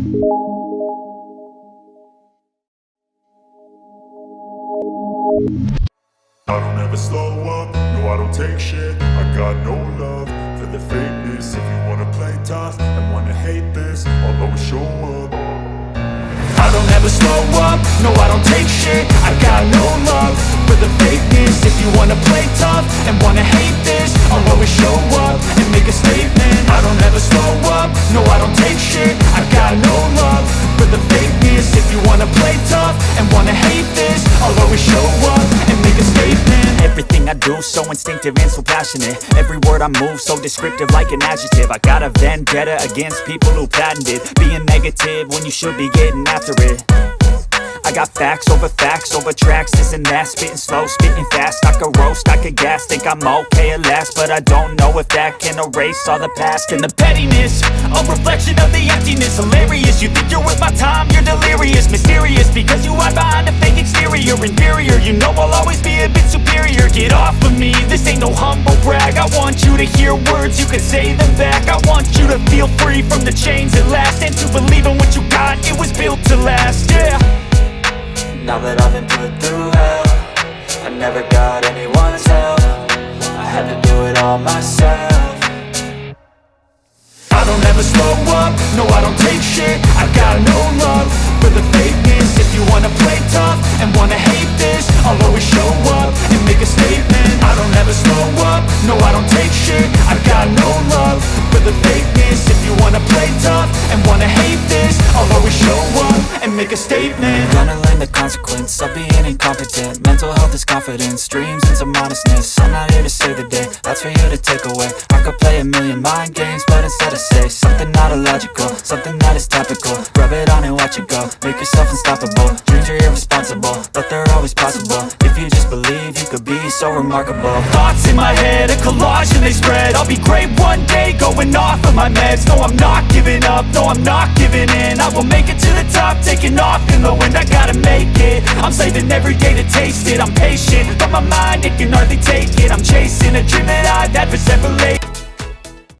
I don't ever slow up, no I don't take shit. I got no love for the fakeness. If you wanna play tough and wanna hate this, I'll always show up. I don't ever slow up, no I don't take shit. I got no love for the fakeness. If you wanna play tough and wanna hate this, I'll always show up and make a statement. I don't ever slow up, no I don't take shit. I got no love for the fakeness. If you wanna play tough and wanna hate this, I'll always show up and make a statement. Everything I do so instinctive and so passionate. Every word I move so descriptive like an adjective. I got a vendetta against people who patented being negative when you should be getting after it. I got facts over tracks, this and that. Spitting slow, spitting fast, I could roast, I could gas. Think I'm okay at last, but I don't know if that can erase all the past. And the pettiness, a reflection of the emptiness. Hilarious, you think you're worth my time, you're delirious. Mysterious, because you hide behind a fake exterior. Inferior, you know I'll always be a bit superior. Get off of me, this ain't no humble brag. I want you to hear words, you can say them back. I want you to feel free from the chains at last, and to believe in what you got, it was built to last, yeah. Now that I've been put through hell, I never got anyone's help. I had to do it all myself. I don't ever slow up, no I don't take shit. I got no love for the fakeness. If you wanna play tough and wanna hate this, I'll always show up and make a statement. I don't ever slow up, no I don't take shit. I got no love for the fakeness. If you wanna play tough and wanna hate this, I'll always show up and make a statement. Gonna learn the consequence of being incompetent. Mental health is confidence, dreams and some honestness. I'm not here to save the day, that's for you to take away. I could play a million mind games, but instead I say something not illogical, something that is topical. Rub it on and watch it go, make yourself unstoppable. Dreams are irresponsible, but they're always possible. If you just believe, you could be so remarkable. Thoughts in my head, a collage and they spread. I'll be great one day, going off of my meds. No, I'm not giving up, no, I'm not giving in. I will make it to the top, taking off in the wind. I gotta make it, I'm saving every day to taste it. I'm patient, but my mind, it can hardly take it. I'm chasing a dream that I've had for several